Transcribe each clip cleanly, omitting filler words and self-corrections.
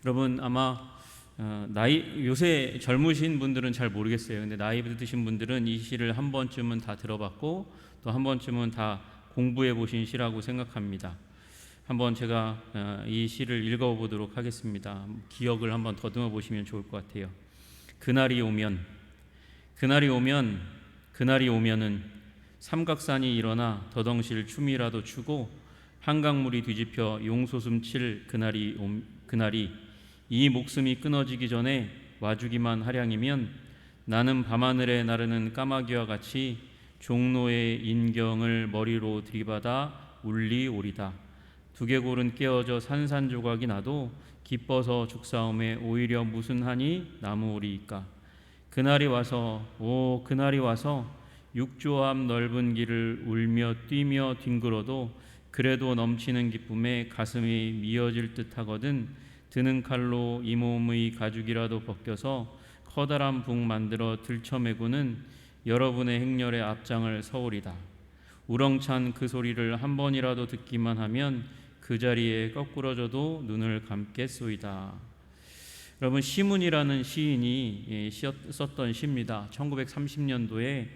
여러분 아마 나이 요새 젊으신 분들은 잘 모르겠어요. 근데 나이 드신 분들은 이 시를 한 번쯤은 다 들어봤고 또 한 번쯤은 다 공부해 보신 시라고 생각합니다. 한번 제가 이 시를 읽어보도록 하겠습니다. 기억을 한번 더듬어 보시면 좋을 것 같아요. 그날이 오면, 그날이 오면, 그날이 오면은 삼각산이 일어나 더덩실 춤이라도 추고 한강물이 뒤집혀 용소숨 칠 그날이 이 목숨이 끊어지기 전에 와주기만 하량이면 나는 밤하늘에 나르는 까마귀와 같이 종로의 인경을 머리로 들이받아 울리오리다. 두개골은 깨어져 산산조각이 나도 기뻐서 죽사움에 오히려 무슨 한이 남으오리이까. 그날이 와서 오 그날이 와서 육조 앞 넓은 길을 울며 뛰며 뒹굴어도 그래도 넘치는 기쁨에 가슴이 미어질 듯하거든. 드는 칼로 이 몸의 가죽이라도 벗겨서 커다란 북 만들어 들쳐매고는 여러분의 행렬의 앞장을 서오리다. 우렁찬 그 소리를 한 번이라도 듣기만 하면 그 자리에 거꾸러져도 눈을 감겠소이다. 여러분, 시문이라는 시인이 썼던 시입니다. 1930년도에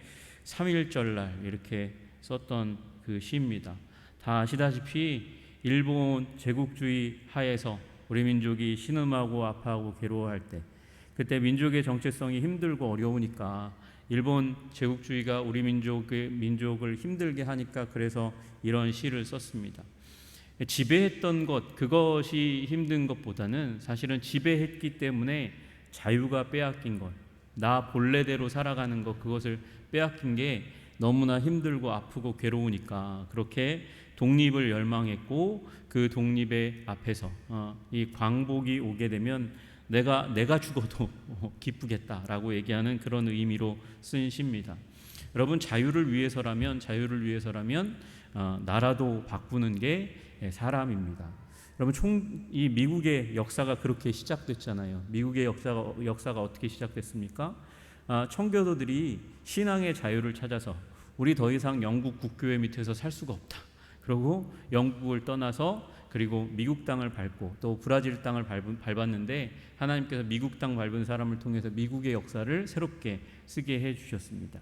3.1절날 이렇게 썼던 그 시입니다. 다 아시다시피 일본 제국주의 하에서 우리 민족이 신음하고 아파하고 괴로워할 때, 그때 민족의 정체성이 힘들고 어려우니까 일본 제국주의가 우리 민족을 힘들게 하니까 그래서 이런 시를 썼습니다. 지배했던 것, 그것이 힘든 것보다는 사실은 지배했기 때문에 자유가 빼앗긴 것, 나 본래대로 살아가는 것, 그것을 빼앗긴 게 너무나 힘들고 아프고 괴로우니까 그렇게 독립을 열망했고, 그 독립의 앞에서 이 광복이 오게 되면 내가 죽어도 기쁘겠다라고 얘기하는 그런 의미로 쓴 시입니다. 여러분, 자유를 위해서라면 나라도 바꾸는 게 사람입니다. 여러분, 이 미국의 역사가 그렇게 시작됐잖아요. 미국의 역사가 어떻게 시작됐습니까? 청교도들이 신앙의 자유를 찾아서 우리 더 이상 영국 국교회 밑에서 살 수가 없다. 그리고 영국을 떠나서 그리고 미국 땅을 밟고 또 브라질 땅을 밟았는데 하나님께서 미국 땅 밟은 사람을 통해서 미국의 역사를 새롭게 쓰게 해주셨습니다.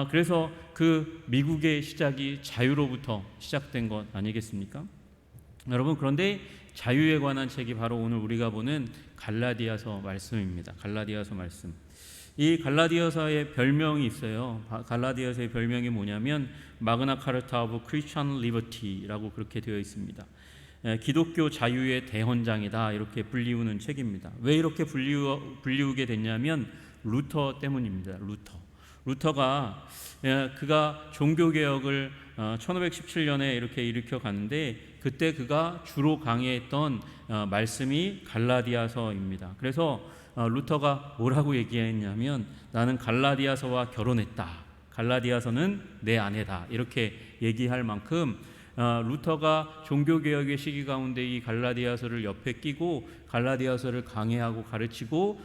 그래서 그 미국의 시작이 자유로부터 시작된 것 아니겠습니까? 여러분, 그런데 자유에 관한 책이 바로 오늘 우리가 보는 갈라디아서 말씀입니다. 갈라디아서 말씀. 이 갈라디아서의 별명이 있어요. 갈라디아서의 별명이 뭐냐면 마그나 카르타 오브 크리스천 리버티라고 그렇게 되어 있습니다. 기독교 자유의 대헌장이다, 이렇게 불리우는 책입니다. 왜 이렇게 불리우게 됐냐면 루터 때문입니다. 루터가 그가 종교개혁을 1517년에 이렇게 일으켜 가는데, 그때 그가 주로 강의했던 말씀이 갈라디아서입니다. 그래서 루터가 뭐라고 얘기했냐면 나는 갈라디아서와 결혼했다, 갈라디아서는 내 아내다, 이렇게 얘기할 만큼 루터가 종교개혁의 시기 가운데 이 갈라디아서를 옆에 끼고 갈라디아서를 강해하고 가르치고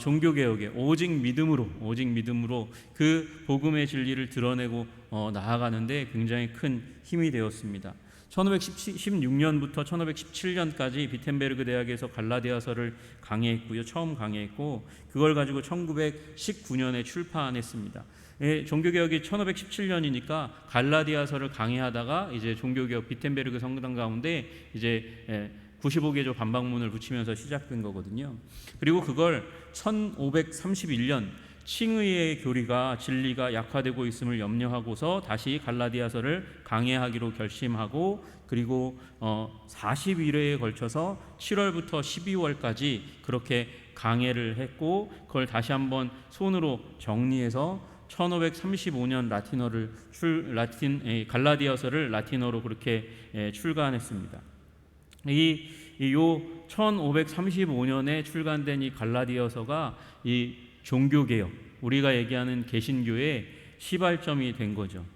종교개혁에 오직 믿음으로 그 복음의 진리를 드러내고 나아가는데 굉장히 큰 힘이 되었습니다. 1516년부터 1517년까지 비텐베르그 대학에서 갈라디아서를 강해했고요. 처음 강해했고 그걸 가지고 1919년에 출판했습니다. 종교개혁이 1517년이니까 갈라디아서를 강해하다가 이제 종교개혁 비텐베르그 성당 가운데 이제 95개조 반박문을 붙이면서 시작된 거거든요. 그리고 그걸 1531년 칭의의 교리가 진리가 약화되고 있음을 염려하고서 다시 갈라디아서를 강해하기로 결심하고, 그리고 40일에 걸쳐서 7월부터 12월까지 그렇게 강해를 했고, 그걸 다시 한번 손으로 정리해서 1535년 갈라디아서를 라틴어로 그렇게 출간했습니다. 이 1535년에 출간된 이 갈라디아서가 이 종교개혁, 우리가 얘기하는 개신교의 시발점이 된 거죠.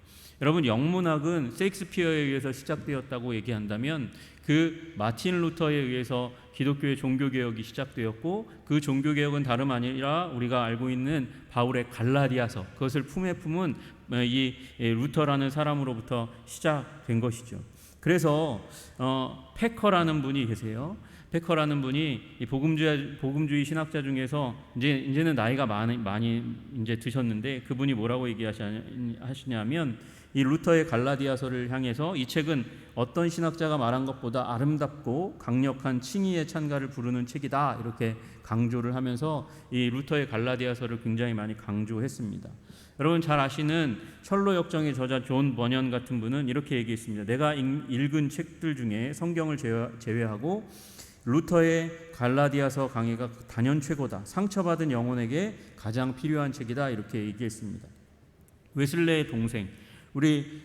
여러분, 영문학은 셰익스피어에 의해서 시작되었다고 얘기한다면 그 마틴 루터에 의해서 기독교의 종교개혁이 시작되었고, 그 종교개혁은 다름 아니라 우리가 알고 있는 바울의 갈라디아서, 그것을 품에 품은 이 루터라는 사람으로부터 시작된 것이죠. 그래서 패커라는 분이 계세요. 페커라는 분이 이 복음주의 신학자 중에서 이제는 나이가 많이 이제 드셨는데, 그분이 뭐라고 얘기하시냐면 이 루터의 갈라디아서를 향해서 이 책은 어떤 신학자가 말한 것보다 아름답고 강력한 칭의의 찬가를 부르는 책이다, 이렇게 강조를 하면서 이 루터의 갈라디아서를 굉장히 많이 강조했습니다. 여러분 잘 아시는 철로 역정의 저자 존 버년 같은 분은 이렇게 얘기했습니다. 내가 읽은 책들 중에 성경을 제외하고 루터의 갈라디아서 강해가 단연 최고다. 상처받은 영혼에게 가장 필요한 책이다, 이렇게 얘기했습니다. 웨슬레의 동생, 우리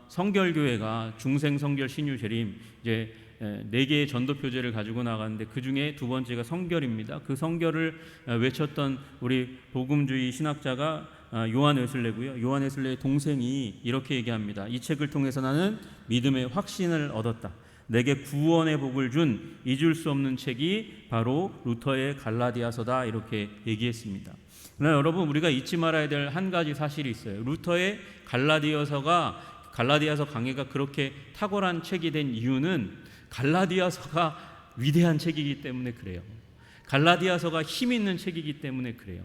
성결교회가 중생 성결 신유 재림 이제 4개의 전도 표제를 가지고 나가는데 그 중에 두 번째가 성결입니다. 그 성결을 외쳤던 우리 복음주의 신학자가 요한 웨슬레고요. 요한 웨슬레의 동생이 이렇게 얘기합니다. 이 책을 통해서 나는 믿음의 확신을 얻었다. 내게 구원의 복을 준 잊을 수 없는 책이 바로 루터의 갈라디아서다, 이렇게 얘기했습니다. 그러나 여러분, 우리가 잊지 말아야 될 한 가지 사실이 있어요. 루터의 갈라디아서 강해가 그렇게 탁월한 책이 된 이유는 갈라디아서가 위대한 책이기 때문에 그래요. 갈라디아서가 힘 있는 책이기 때문에 그래요.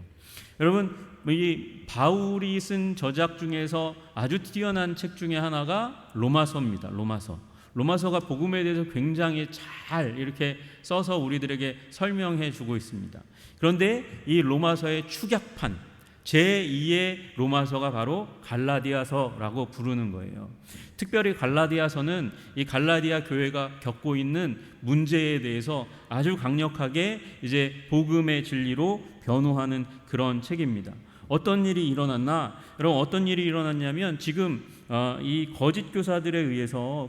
여러분, 이 바울이 쓴 저작 중에서 아주 뛰어난 책 중에 하나가 로마서입니다. 로마서가 복음에 대해서 굉장히 잘 이렇게 써서 우리들에게 설명해 주고 있습니다. 그런데 이 로마서의 축약판, 제2의 로마서가 바로 갈라디아서라고 부르는 거예요. 특별히 갈라디아서는 이 갈라디아 교회가 겪고 있는 문제에 대해서 아주 강력하게 이제 복음의 진리로 변호하는 그런 책입니다. 어떤 일이 일어났나? 여러분, 어떤 일이 일어났냐면 지금 이 거짓 교사들에 의해서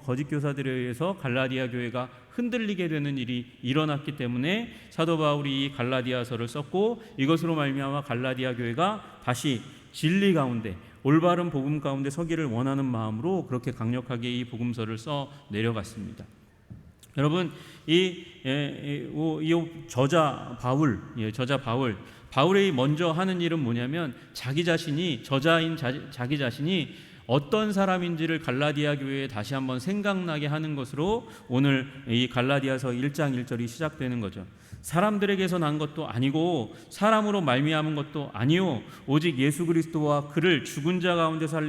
갈라디아 교회가 흔들리게 되는 일이 일어났기 때문에 사도 바울이 이 갈라디아서를 썼고, 이것으로 말미암아 갈라디아 교회가 다시 진리 가운데, 올바른 복음 가운데 서기를 원하는 마음으로 그렇게 강력하게 이 복음서를 써 내려갔습니다. 여러분, 이 저자 바울이 먼저 하는 일은 뭐냐면 저자인 자기 자신이 어떤 사람인지를 갈라디아 교회에 다시 한번 생각나게 하는 것으로 오늘 이 갈라디아서 1장 1절이 시작되는 거죠. 사람들에게서 난 것도 아니고 사람으로 말미암은 것도 아니요 오직 예수 그리스도와 그를 죽은 자 가운데서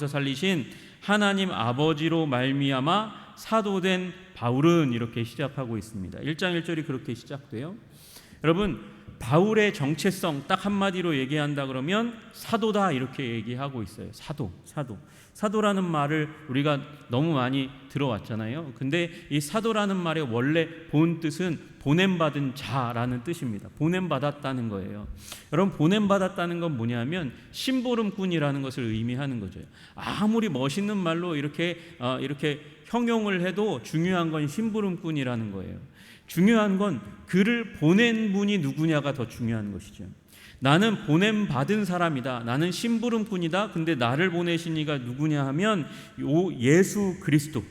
살리신 하나님 아버지로 말미암아 사도된 바울은, 이렇게 시작하고 있습니다. 1장 1절이 그렇게 시작돼요. 여러분, 바울의 정체성 딱 한마디로 얘기한다 그러면 사도다, 이렇게 얘기하고 있어요. 사도라는 말을 우리가 너무 많이 들어왔잖아요. 근데 이 사도라는 말의 원래 본 뜻은 보냄받은 자라는 뜻입니다. 보냄받았다는 거예요. 여러분, 보냄받았다는 건 뭐냐면 심부름꾼이라는 것을 의미하는 거죠. 아무리 멋있는 말로 이렇게 형용을 해도 중요한 건 심부름꾼이라는 거예요. 중요한 건 그를 보낸 분이 누구냐가 더 중요한 것이죠. 나는 보냄받은 사람이다. 나는 심부름꾼이다. 근데 나를 보내신 이가 누구냐 하면 예수 그리스도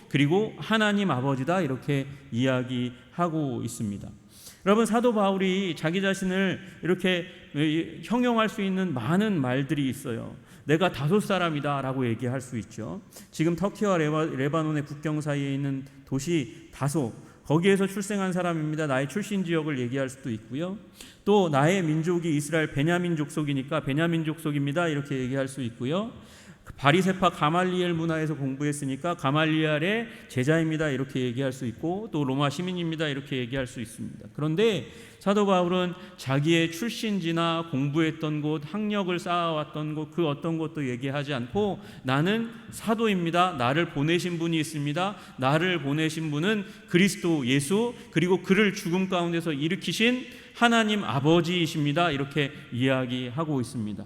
그리고 하나님 아버지다, 이렇게 이야기하고 있습니다. 여러분, 사도 바울이 자기 자신을 이렇게 형용할 수 있는 많은 말들이 있어요. 내가 다소 사람이다 라고 얘기할 수 있죠. 지금 터키와 레바논의 국경 사이에 있는 도시 다소, 거기에서 출생한 사람입니다. 나의 출신 지역을 얘기할 수도 있고요. 또 나의 민족이 이스라엘 베냐민 족속이니까 베냐민 족속입니다, 이렇게 얘기할 수 있고요. 바리새파 가말리엘 문화에서 공부했으니까 가말리엘의 제자입니다, 이렇게 얘기할 수 있고, 또 로마 시민입니다, 이렇게 얘기할 수 있습니다. 그런데 사도 바울은 자기의 출신지나 공부했던 곳, 학력을 쌓아왔던 곳, 그 어떤 것도 얘기하지 않고 나는 사도입니다, 나를 보내신 분이 있습니다, 나를 보내신 분은 그리스도 예수, 그리고 그를 죽음 가운데서 일으키신 하나님 아버지이십니다, 이렇게 이야기하고 있습니다.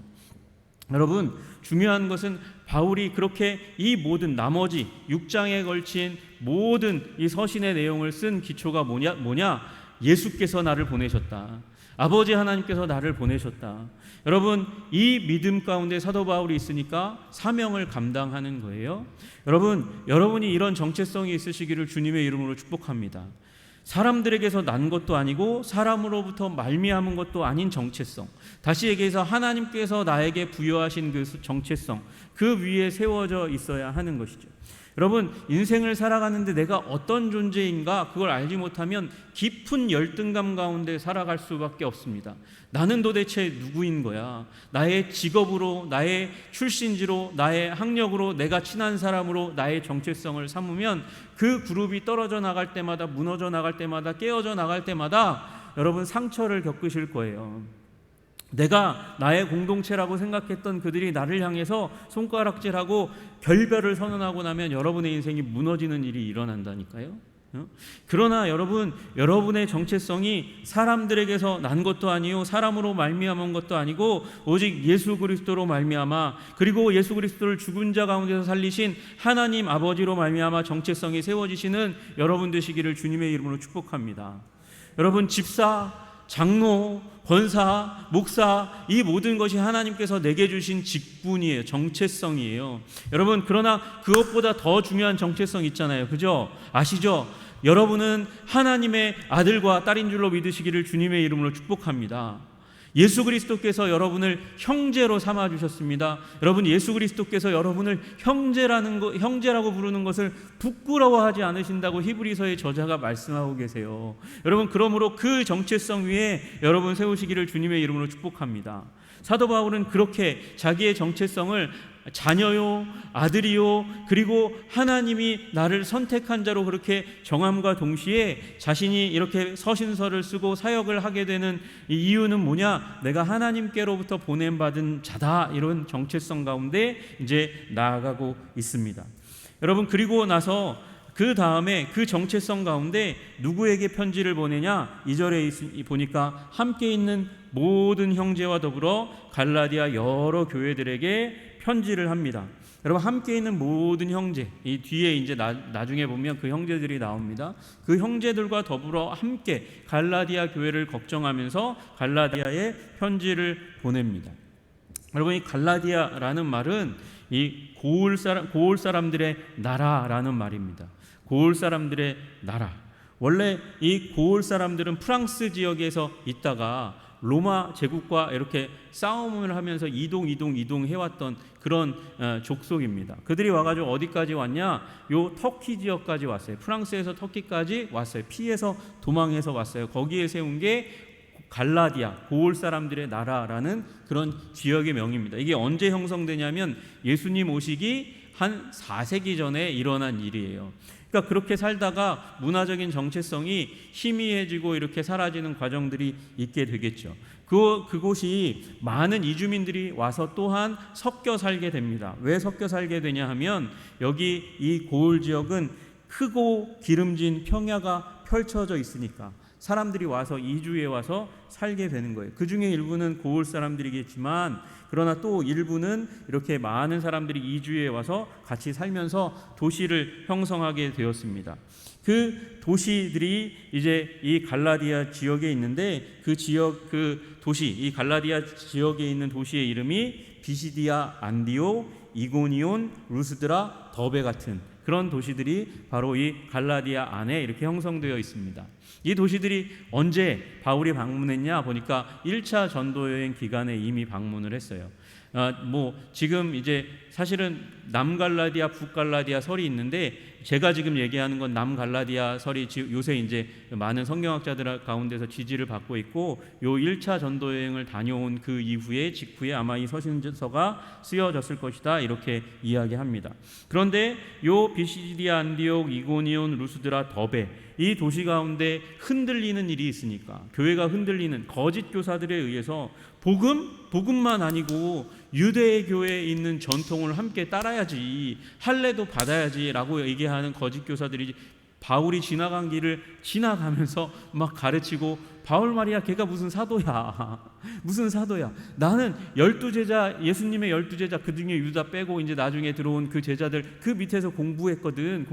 여러분, 중요한 것은 바울이 그렇게 이 모든 나머지 6장에 걸친 모든 이 서신의 내용을 쓴 기초가 뭐냐? 예수께서 나를 보내셨다. 아버지 하나님께서 나를 보내셨다. 여러분, 이 믿음 가운데 사도 바울이 있으니까 사명을 감당하는 거예요. 여러분이 이런 정체성이 있으시기를 주님의 이름으로 축복합니다. 사람들에게서 난 것도 아니고 사람으로부터 말미암은 것도 아닌 정체성, 다시 얘기해서 하나님께서 나에게 부여하신 그 정체성, 그 위에 세워져 있어야 하는 것이죠. 여러분, 인생을 살아가는데 내가 어떤 존재인가 그걸 알지 못하면 깊은 열등감 가운데 살아갈 수밖에 없습니다. 나는 도대체 누구인 거야? 나의 직업으로, 나의 출신지로, 나의 학력으로, 내가 친한 사람으로 나의 정체성을 삼으면 그 그룹이 떨어져 나갈 때마다, 무너져 나갈 때마다, 깨어져 나갈 때마다 여러분 상처를 겪으실 거예요. 내가 나의 공동체라고 생각했던 그들이 나를 향해서 손가락질하고 결별을 선언하고 나면 여러분의 인생이 무너지는 일이 일어난다니까요. 그러나 여러분, 여러분의 정체성이 사람들에게서 난 것도 아니요, 사람으로 말미암은 것도 아니고 오직 예수 그리스도로 말미암아, 그리고 예수 그리스도를 죽은 자 가운데서 살리신 하나님 아버지로 말미암아 정체성이 세워지시는 여러분 되시기를 주님의 이름으로 축복합니다. 여러분, 집사, 장로, 권사, 목사, 이 모든 것이 하나님께서 내게 주신 직분이에요. 정체성이에요. 여러분, 그러나 그것보다 더 중요한 정체성 있잖아요. 그죠? 아시죠? 여러분은 하나님의 아들과 딸인 줄로 믿으시기를 주님의 이름으로 축복합니다. 예수 그리스도께서 여러분을 형제로 삼아 주셨습니다. 여러분, 예수 그리스도께서 여러분을 형제라고 부르는 것을 부끄러워하지 않으신다고 히브리서의 저자가 말씀하고 계세요. 여러분, 그러므로 그 정체성 위에 여러분 세우시기를 주님의 이름으로 축복합니다. 사도 바울은 그렇게 자기의 정체성을 자녀요, 아들이요, 그리고 하나님이 나를 선택한 자로 그렇게 정함과 동시에 자신이 이렇게 서신서를 쓰고 사역을 하게 되는 이 이유는 뭐냐? 내가 하나님께로부터 보냄받은 자다, 이런 정체성 가운데 이제 나아가고 있습니다. 여러분, 그리고 나서 그 다음에 그 정체성 가운데 누구에게 편지를 보내냐? 2절에 보니까 함께 있는 모든 형제와 더불어 갈라디아 여러 교회들에게 편지를 합니다. 여러분, 함께 있는 모든 형제, 이 뒤에 이제 나중에 보면 그 형제들이 나옵니다. 그 형제들과 더불어 함께 갈라디아 교회를 걱정하면서 갈라디아에 편지를 보냅니다. 여러분, 이 갈라디아라는 말은 이 고을 사람들의 나라라는 말입니다. 고을 사람들의 나라. 원래 이 고을 사람들은 프랑스 지역에서 있다가 로마 제국과 이렇게 싸움을 하면서 이동해왔던 그런 족속입니다. 그들이 와가지고 어디까지 왔냐? 요 터키 지역까지 왔어요. 프랑스에서 터키까지 왔어요. 피해서 도망해서 왔어요. 거기에 세운 게 갈라디아, 고을 사람들의 나라라는 그런 지역의 명입니다. 이게 언제 형성되냐면 예수님 오시기 한 4세기 전에 일어난 일이에요. 그러니까 그렇게 살다가 문화적인 정체성이 희미해지고 이렇게 사라지는 과정들이 있게 되겠죠. 그곳이 많은 이주민들이 와서 또한 섞여 살게 됩니다. 왜 섞여 살게 되냐 하면 여기 이 고을 지역은 크고 기름진 평야가 펼쳐져 있으니까 사람들이 와서 이주해 와서 살게 되는 거예요. 그 중에 일부는 고을 사람들이겠지만 그러나 또 일부는 이렇게 많은 사람들이 이주해 와서 같이 살면서 도시를 형성하게 되었습니다. 그 도시들이 이제 이 갈라디아 지역에 있는데 그 도시, 이 갈라디아 지역에 있는 도시의 이름이 비시디아, 안디오, 이고니온, 루스드라, 더베 같은 그런 도시들이 바로 이 갈라디아 안에 이렇게 형성되어 있습니다. 이 도시들이 언제 바울이 방문했냐 보니까 1차 전도 여행 기간에 이미 방문을 했어요. 지금 이제 사실은 남갈라디아, 북갈라디아 설이 있는데 제가 지금 얘기하는 건 남갈라디아 설이 요새 이제 많은 성경학자들 가운데서 지지를 받고 있고 요 1차 전도 여행을 다녀온 그 직후에 아마 이 서신서가 쓰여졌을 것이다 이렇게 이야기합니다. 그런데 요 비시디아, 안디옥, 이고니온, 루스드라, 더베 이 도시 가운데 흔들리는 일이 있으니까 교회가 흔들리는 거짓 교사들에 의해서 복음만 아니고 유대 교회에 있는 전통을 함께 따라야지 할례도 받아야지라고 얘기하는 거짓 교사들이 바울이 지나간 길을 지나가면서 막 가르치고 바울 말이야 걔가 무슨 사도야 무슨 사도야 나는 12제자 예수님의 12제자 그중에 유다 빼고 이제 나중에 들어온 그 제자들 그 밑에서 공부했거든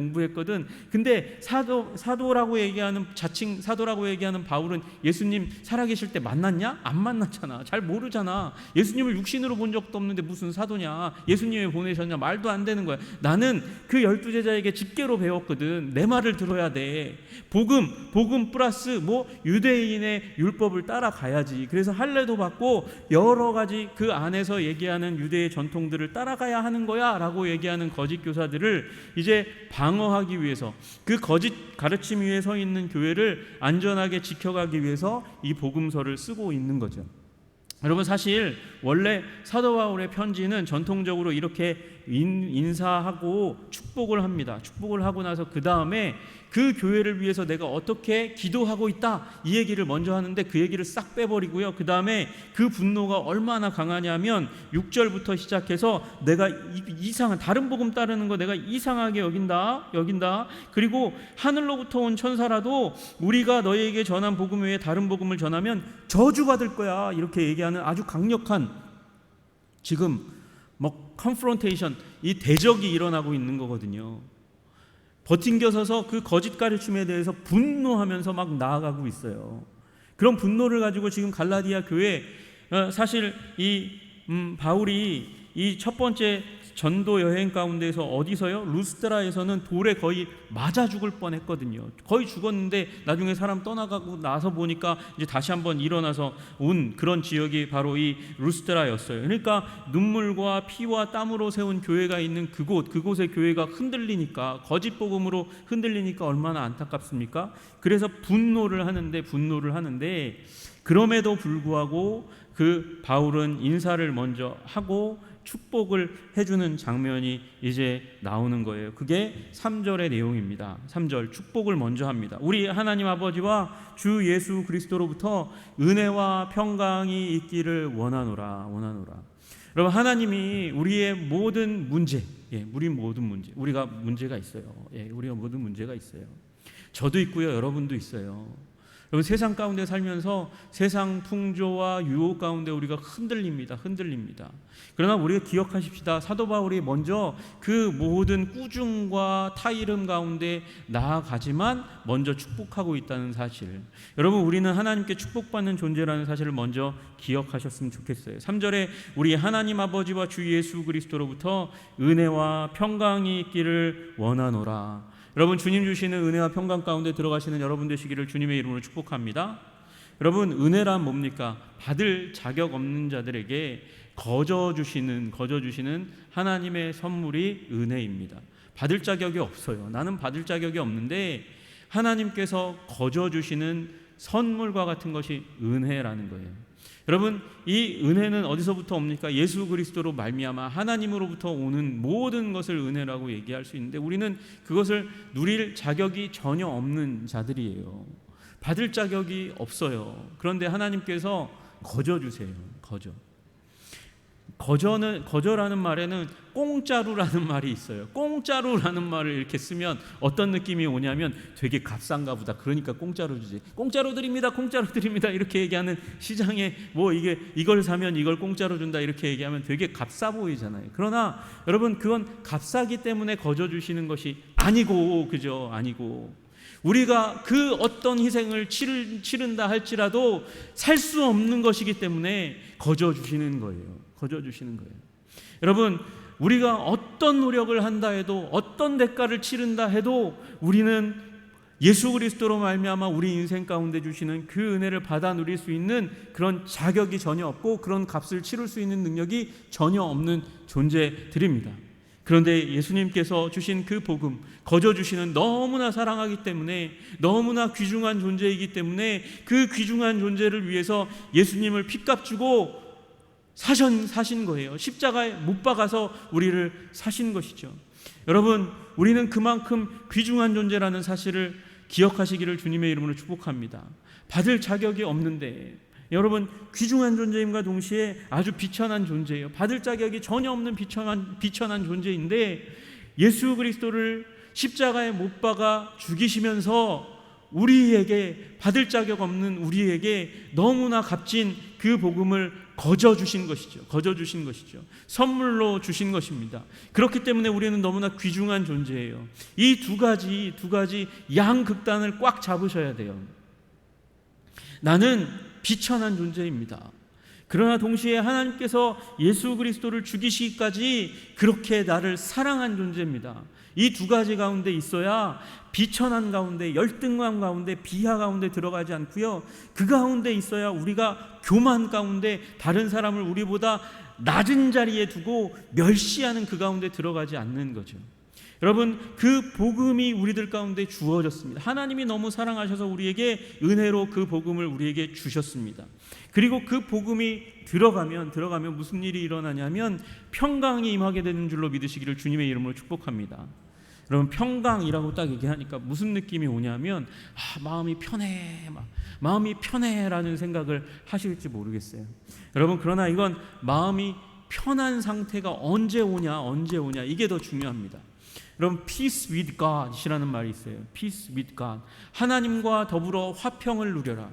근데 사도라고 얘기하는 자칭 사도라고 얘기하는 바울은 예수님 살아계실 때 만났냐? 안 만났잖아. 잘 모르잖아. 예수님을 육신으로 본 적도 없는데 무슨 사도냐? 예수님이 보내셨냐? 말도 안 되는 거야. 나는 그 12제자에게 집계로 배웠거든. 내 말을 들어야 돼. 복음 플러스 유대인 유대인의 율법을 따라가야지. 그래서 할례도 받고 여러 가지 그 안에서 얘기하는 유대의 전통들을 따라가야 하는 거야 라고 얘기하는 거짓 교사들을 이제 방어하기 위해서, 그 거짓 가르침 위에 서 있는 교회를 안전하게 지켜가기 위해서 이 복음서를 쓰고 있는 거죠. 여러분, 사실 원래 사도 바울의 편지는 전통적으로 이렇게 인사하고 축복을 합니다. 축복을 하고 나서 그 다음에 그 교회를 위해서 내가 어떻게 기도하고 있다, 이 얘기를 먼저 하는데 그 얘기를 싹 빼버리고요. 그 다음에 그 분노가 얼마나 강하냐면 6절부터 시작해서 내가 이상한, 다른 복음 따르는 거 내가 이상하게 여긴다. 그리고 하늘로부터 온 천사라도 우리가 너희에게 전한 복음 외에 다른 복음을 전하면 저주받을 거야, 이렇게 얘기하는 아주 강력한, 지금 컨프론테이션, 이 대적이 일어나고 있는 거거든요. 버팅겨서서 그 거짓 가르침에 대해서 분노하면서 막 나아가고 있어요. 그런 분노를 가지고 지금 갈라디아 교회, 사실 이 바울이 이 첫 번째 전도 여행 가운데서 어디서요? 루스드라에서는 돌에 거의 맞아 죽을 뻔했거든요. 거의 죽었는데 나중에 사람 떠나가고 나서 보니까 이제 다시 한번 일어나서 온 그런 지역이 바로 이 루스드라였어요. 그러니까 눈물과 피와 땀으로 세운 교회가 있는 그곳의 교회가 흔들리니까, 거짓 복음으로 흔들리니까 얼마나 안타깝습니까? 그래서 분노를 하는데 그럼에도 불구하고 그 바울은 인사를 먼저 하고 축복을 해주는 장면이 이제 나오는 거예요. 그게 3절의 내용입니다. 3절, 축복을 먼저 합니다. 우리 하나님 아버지와 주 예수 그리스도로부터 은혜와 평강이 있기를 원하노라. 여러분, 하나님이 우리의 모든 문제, 우리가 문제가 있어요. 우리가 모든 문제가 있어요. 저도 있고요, 여러분도 있어요. 여러분, 세상 가운데 살면서 세상 풍조와 유혹 가운데 우리가 흔들립니다. 그러나 우리가 기억하십시다. 사도 바울이 먼저 그 모든 꾸중과 타이름 가운데 나아가지만 먼저 축복하고 있다는 사실, 여러분, 우리는 하나님께 축복받는 존재라는 사실을 먼저 기억하셨으면 좋겠어요. 3절에 우리 하나님 아버지와 주 예수 그리스도로부터 은혜와 평강이 있기를 원하노라. 여러분, 주님 주시는 은혜와 평강 가운데 들어가시는 여러분 되시기를 주님의 이름으로 축복합니다. 여러분, 은혜란 뭡니까? 받을 자격 없는 자들에게 거저 주시는 하나님의 선물이 은혜입니다. 받을 자격이 없어요. 나는 받을 자격이 없는데 하나님께서 거저 주시는 선물과 같은 것이 은혜라는 거예요. 여러분, 이 은혜는 어디서부터 옵니까? 예수 그리스도로 말미암아 하나님으로부터 오는 모든 것을 은혜라고 얘기할 수 있는데 우리는 그것을 누릴 자격이 전혀 없는 자들이에요. 받을 자격이 없어요. 그런데 하나님께서 거저 주세요. 거저라는 말에는 공짜로라는 말이 있어요. 공짜로라는 말을 이렇게 쓰면 어떤 느낌이 오냐면 되게 값싼가 보다. 그러니까 공짜로 주지. 공짜로 드립니다. 이렇게 얘기하는, 시장에 이걸 사면 이걸 공짜로 준다 이렇게 얘기하면 되게 값싸 보이잖아요. 그러나 여러분, 그건 값싸기 때문에 거저 주시는 것이 아니고, 그죠? 아니고 우리가 그 어떤 희생을 치른다 할지라도 살 수 없는 것이기 때문에 거저 주시는 거예요. 여러분, 우리가 어떤 노력을 한다 해도, 어떤 대가를 치른다 해도 우리는 예수 그리스도로 말미암아 우리 인생 가운데 주시는 그 은혜를 받아 누릴 수 있는 그런 자격이 전혀 없고 그런 값을 치를 수 있는 능력이 전혀 없는 존재들입니다. 그런데 예수님께서 주신 그 복음, 거저 주시는, 너무나 사랑하기 때문에, 너무나 귀중한 존재이기 때문에 그 귀중한 존재를 위해서 예수님을 핏값 주고 사신 거예요. 십자가에 못 박아서 우리를 사신 것이죠. 여러분, 우리는 그만큼 귀중한 존재라는 사실을 기억하시기를 주님의 이름으로 축복합니다. 받을 자격이 없는데, 여러분, 귀중한 존재임과 동시에 아주 비천한 존재예요. 받을 자격이 전혀 없는 비천한 존재인데 예수 그리스도를 십자가에 못 박아 죽이시면서 우리에게, 받을 자격 없는 우리에게 너무나 값진 그 복음을 거저 주신 것이죠. 선물로 주신 것입니다. 그렇기 때문에 우리는 너무나 귀중한 존재예요. 이 두 가지 양극단을 꽉 잡으셔야 돼요. 나는 비천한 존재입니다. 그러나 동시에 하나님께서 예수 그리스도를 죽이시기까지 그렇게 나를 사랑한 존재입니다. 이 두 가지 가운데 있어야 비천한 가운데, 열등감 가운데, 비하 가운데 들어가지 않고요, 그 가운데 있어야 우리가 교만 가운데 다른 사람을 우리보다 낮은 자리에 두고 멸시하는 그 가운데 들어가지 않는 거죠. 여러분, 그 복음이 우리들 가운데 주어졌습니다. 하나님이 너무 사랑하셔서 우리에게 은혜로 그 복음을 우리에게 주셨습니다. 그리고 그 복음이 들어가면 무슨 일이 일어나냐면 평강이 임하게 되는 줄로 믿으시기를 주님의 이름으로 축복합니다. 여러분, 평강이라고 딱 얘기하니까 무슨 느낌이 오냐면 마음이 편해라는 생각을 하실지 모르겠어요. 여러분, 그러나 이건 마음이 편한 상태가 언제 오냐 이게 더 중요합니다. 여러분, peace with God이라는 말이 있어요. peace with God. 하나님과 더불어 화평을 누려라.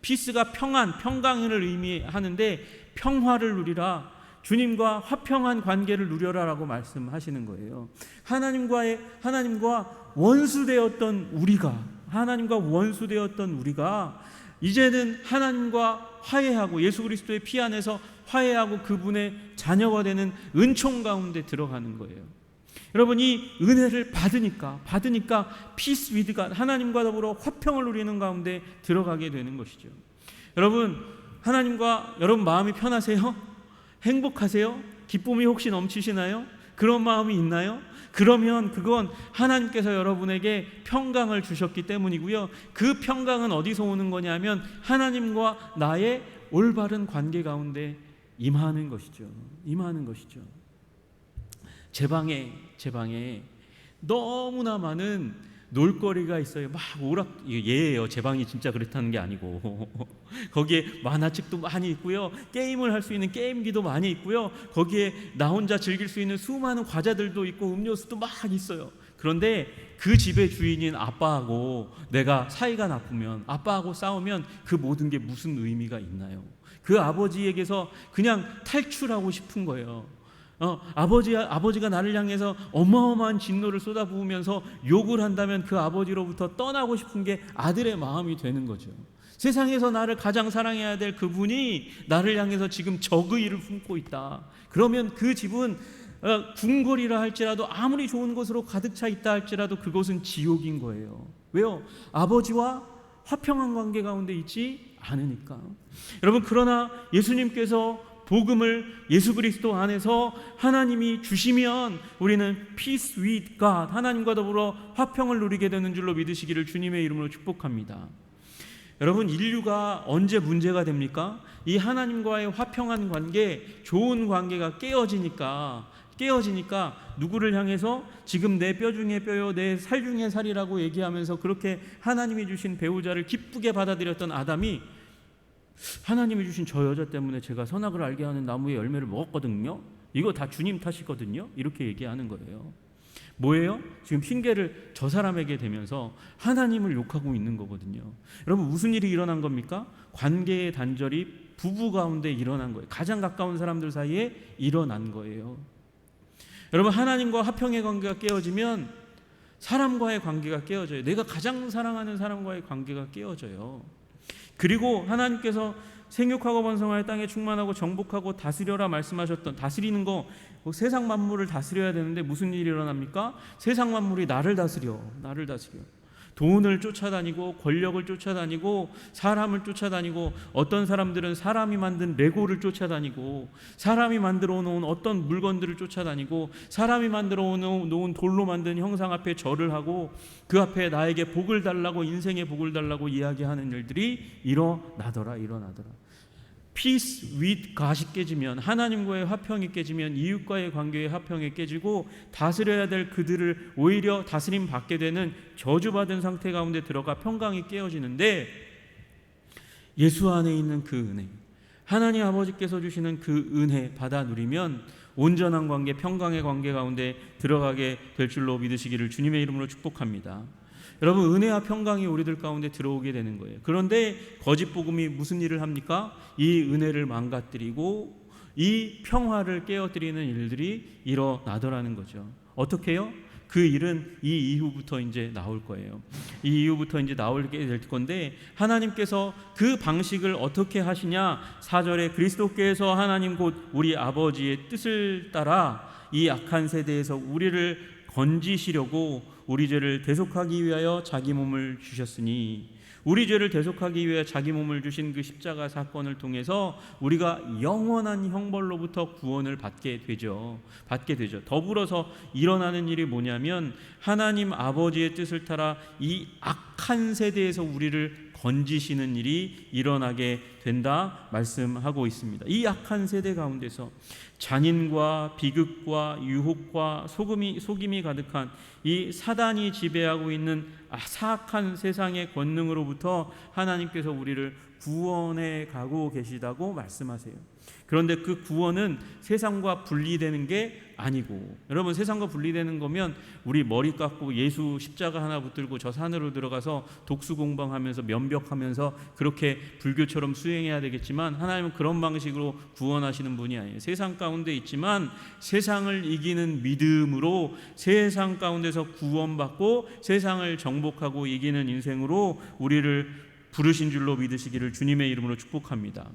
peace가 평강을 의미하는데 평화를 누리라. 주님과 화평한 관계를 누려라라고 말씀하시는 거예요. 하나님과 원수되었던 우리가 이제는 하나님과 화해하고 예수 그리스도의 피 안에서 화해하고 그분의 자녀가 되는 은총 가운데 들어가는 거예요. 여러분, 이 은혜를 받으니까 peace with God, 하나님과 더불어 화평을 누리는 가운데 들어가게 되는 것이죠. 여러분, 여러분 마음이 편하세요? 행복하세요? 기쁨이 혹시 넘치시나요? 그런 마음이 있나요? 그러면 그건 하나님께서 여러분에게 평강을 주셨기 때문이고요, 그 평강은 어디서 오는 거냐면 하나님과 나의 올바른 관계 가운데 임하는 것이죠. 제 방에 너무나 많은 놀거리가 있어요. 예예요. 제 방이 진짜 그렇다는 게 아니고 거기에 만화책도 많이 있고요, 게임을 할 수 있는 게임기도 많이 있고요, 거기에 나 혼자 즐길 수 있는 수많은 과자들도 있고 음료수도 막 있어요. 그런데 그 집의 주인인 아빠하고 내가 사이가 나쁘면, 아빠하고 싸우면 그 모든 게 무슨 의미가 있나요? 그 아버지에게서 그냥 탈출하고 싶은 거예요. 아버지가 나를 향해서 어마어마한 진노를 쏟아부으면서 욕을 한다면 그 아버지로부터 떠나고 싶은 게 아들의 마음이 되는 거죠. 세상에서 나를 가장 사랑해야 될 그분이 나를 향해서 지금 적의를 품고 있다. 그러면 그 집은 궁궐이라 할지라도, 아무리 좋은 곳으로 가득 차 있다 할지라도 그곳은 지옥인 거예요. 왜요? 아버지와 화평한 관계 가운데 있지 않으니까. 여러분, 그러나 예수님께서 복음을 예수 그리스도 안에서 하나님이 주시면 우리는 peace with God, 하나님과 더불어 화평을 누리게 되는 줄로 믿으시기를 주님의 이름으로 축복합니다. 여러분, 인류가 언제 문제가 됩니까? 이 하나님과의 화평한 관계, 좋은 관계가 깨어지니까 누구를 향해서 지금 내 뼈 중에 뼈요, 내 살 중에 살이라고 얘기하면서 그렇게 하나님이 주신 배우자를 기쁘게 받아들였던 아담이 하나님이 주신 저 여자 때문에 제가 선악을 알게 하는 나무의 열매를 먹었거든요. 이거 다 주님 탓이거든요. 이렇게 얘기하는 거예요. 뭐예요? 지금 핑계를 저 사람에게 대면서 하나님을 욕하고 있는 거거든요. 여러분, 무슨 일이 일어난 겁니까? 관계의 단절이 부부 가운데 일어난 거예요. 가장 가까운 사람들 사이에 일어난 거예요. 여러분, 하나님과 화평의 관계가 깨어지면 사람과의 관계가 깨어져요. 내가 가장 사랑하는 사람과의 관계가 깨어져요. 그리고 하나님께서 생육하고 번성하여 땅에 충만하고 정복하고 다스려라 말씀하셨던, 다스리는 거, 세상 만물을 다스려야 되는데 무슨 일이 일어납니까? 세상 만물이 나를 다스려. 돈을 쫓아다니고, 권력을 쫓아다니고, 사람을 쫓아다니고, 어떤 사람들은 사람이 만든 레고를 쫓아다니고, 사람이 만들어 놓은 어떤 물건들을 쫓아다니고, 사람이 만들어 놓은 돌로 만든 형상 앞에 절을 하고, 그 앞에 나에게 복을 달라고, 인생의 복을 달라고 이야기하는 일들이 일어나더라. Peace with God이 깨지면, 하나님과의 화평이 깨지면 이웃과의 관계의 화평이 깨지고, 다스려야 될 그들을 오히려 다스림 받게 되는 저주받은 상태 가운데 들어가 평강이 깨어지는데, 예수 안에 있는 그 은혜, 하나님 아버지께서 주시는 그 은혜 받아 누리면 온전한 관계, 평강의 관계 가운데 들어가게 될 줄로 믿으시기를 주님의 이름으로 축복합니다. 여러분, 은혜와 평강이 우리들 가운데 들어오게 되는 거예요. 그런데 거짓 복음이 무슨 일을 합니까? 이 은혜를 망가뜨리고 이 평화를 깨어뜨리는 일들이 일어나더라는 거죠. 어떻게 해요? 그 일은 이 이후부터 이제 나올 거예요. 이 이후부터 이제 나오게 될 건데, 하나님께서 그 방식을 어떻게 하시냐? 4절에 그리스도께서 하나님 곧 우리 아버지의 뜻을 따라 이 악한 세대에서 우리를 건지시려고 우리 죄를 대속하기 위하여 자기 몸을 주셨으니, 우리 죄를 대속하기 위해 자기 몸을 주신 그 십자가 사건을 통해서 우리가 영원한 형벌로부터 구원을 받게 되죠. 더불어서 일어나는 일이 뭐냐면, 하나님 아버지의 뜻을 따라 이 악한 세대에서 우리를 건지시는 일이 일어나게 된다 말씀하고 있습니다. 이 악한 세대 가운데서 잔인과 비극과 유혹과 속임이 가득한 이 사단이 지배하고 있는 사악한 세상의 권능으로부터 하나님께서 우리를 구원해 가고 계시다고 말씀하세요. 그런데 그 구원은 세상과 분리되는 게 아니고, 여러분, 세상과 분리되는 거면 우리 머리 깎고 예수 십자가 하나 붙들고 저 산으로 들어가서 독수공방하면서 면벽하면서 그렇게 불교처럼 수행해야 되겠지만, 하나님은 그런 방식으로 구원하시는 분이 아니에요. 세상 가운데 있지만 세상을 이기는 믿음으로 세상 가운데서 구원받고 세상을 정복하고 이기는 인생으로 우리를 부르신 줄로 믿으시기를 주님의 이름으로 축복합니다.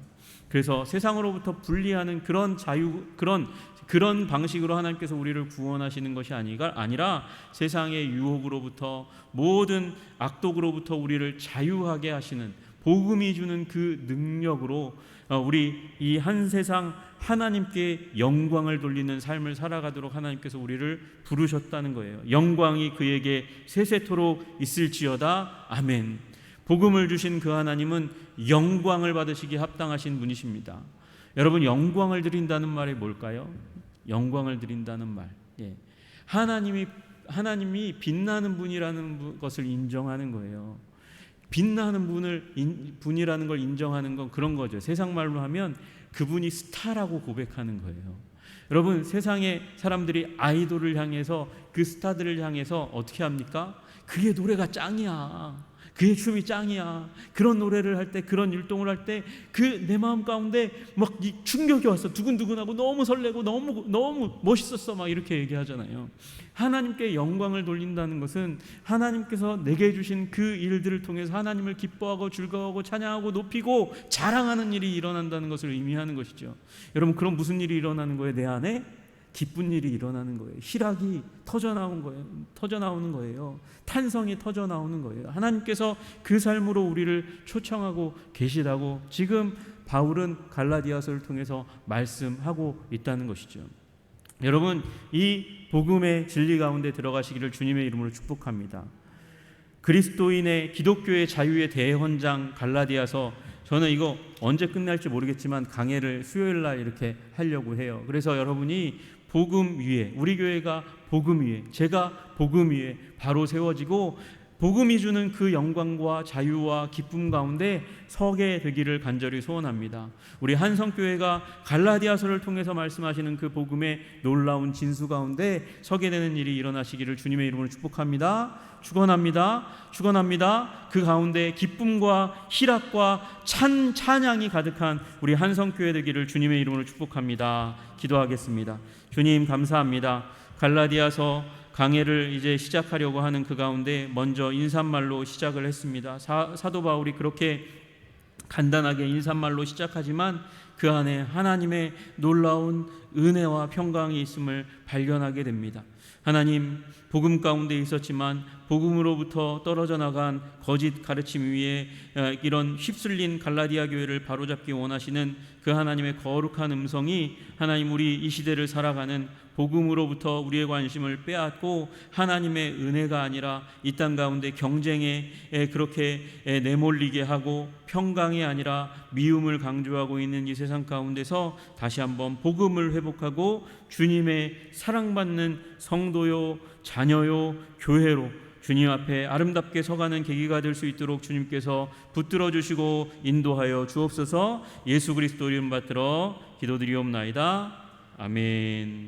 그래서 세상으로부터 분리하는 그런 자유, 그런 방식으로 하나님께서 우리를 구원하시는 것이 아니라 세상의 유혹으로부터, 모든 악독으로부터 우리를 자유하게 하시는, 복음이 주는 그 능력으로 우리 이 한 세상 하나님께 영광을 돌리는 삶을 살아가도록 하나님께서 우리를 부르셨다는 거예요. 영광이 그에게 세세토록 있을지어다. 아멘. 복음을 주신 그 하나님은 영광을 받으시기에 합당하신 분이십니다. 여러분, 영광을 드린다는 말이 뭘까요? 영광을 드린다는 말, 하나님이 빛나는 분이라는 것을 인정하는 거예요. 빛나는 분이라는 걸 인정하는 건 그런 거죠. 세상 말로 하면 그분이 스타라고 고백하는 거예요. 여러분, 세상의 사람들이 아이돌을 향해서, 그 스타들을 향해서 어떻게 합니까? 그게 노래가 짱이야, 그의 춤이 짱이야, 그런 노래를 할 때, 그런 율동을 할 때 그 내 마음 가운데 막 이 충격이 왔어, 두근두근하고 너무 설레고 너무 멋있었어, 막 이렇게 얘기하잖아요. 하나님께 영광을 돌린다는 것은 하나님께서 내게 주신 그 일들을 통해서 하나님을 기뻐하고 즐거워하고 찬양하고 높이고 자랑하는 일이 일어난다는 것을 의미하는 것이죠. 여러분, 그럼 무슨 일이 일어나는 거예요? 내 안에 기쁜 일이 일어나는 거예요. 희락이 터져 나오는 거예요. 탄성이 터져 나오는 거예요. 하나님께서 그 삶으로 우리를 초청하고 계시다고 지금 바울은 갈라디아서를 통해서 말씀하고 있다는 것이죠. 여러분, 이 복음의 진리 가운데 들어가시기를 주님의 이름으로 축복합니다. 그리스도인의 기독교의 자유의 대헌장 갈라디아서, 저는 이거 언제 끝날지 모르겠지만 강해를 수요일 날 이렇게 하려고 해요. 그래서 여러분이 복음 위에, 우리 교회가 복음 위에, 제가 복음 위에 바로 세워지고 복음이 주는 그 영광과 자유와 기쁨 가운데 서게 되기를 간절히 소원합니다. 우리 한성교회가 갈라디아서를 통해서 말씀하시는 그 복음의 놀라운 진수 가운데 서게 되는 일이 일어나시기를 주님의 이름으로 축복합니다. 축원합니다. 그 가운데 기쁨과 희락과 찬양이 가득한 우리 한성교회 되기를 주님의 이름으로 축복합니다. 기도하겠습니다. 주님, 감사합니다. 갈라디아서 강해를 이제 시작하려고 하는 그 가운데 먼저 인사말로 시작을 했습니다. 사도 바울이 그렇게 간단하게 인사말로 시작하지만 그 안에 하나님의 놀라운 은혜와 평강이 있음을 발견하게 됩니다. 하나님, 복음 가운데 있었지만 복음으로부터 떨어져 나간 거짓 가르침 위에 이런 휩쓸린 갈라디아 교회를 바로잡기 원하시는 그 하나님의 거룩한 음성이 하나님, 우리 이 시대를 살아가는 복음으로부터 우리의 관심을 빼앗고 하나님의 은혜가 아니라 이 땅 가운데 경쟁에 그렇게 내몰리게 하고 평강이 아니라 미움을 강조하고 있는 이 세상 가운데서 다시 한번 복음을 회복하고 주님의 사랑받는 성도요, 자녀요, 교회로 주님 앞에 아름답게 서가는 계기가 될 수 있도록 주님께서 붙들어 주시고 인도하여 주옵소서. 예수 그리스도 이름 받들어 기도드리옵나이다. 아멘.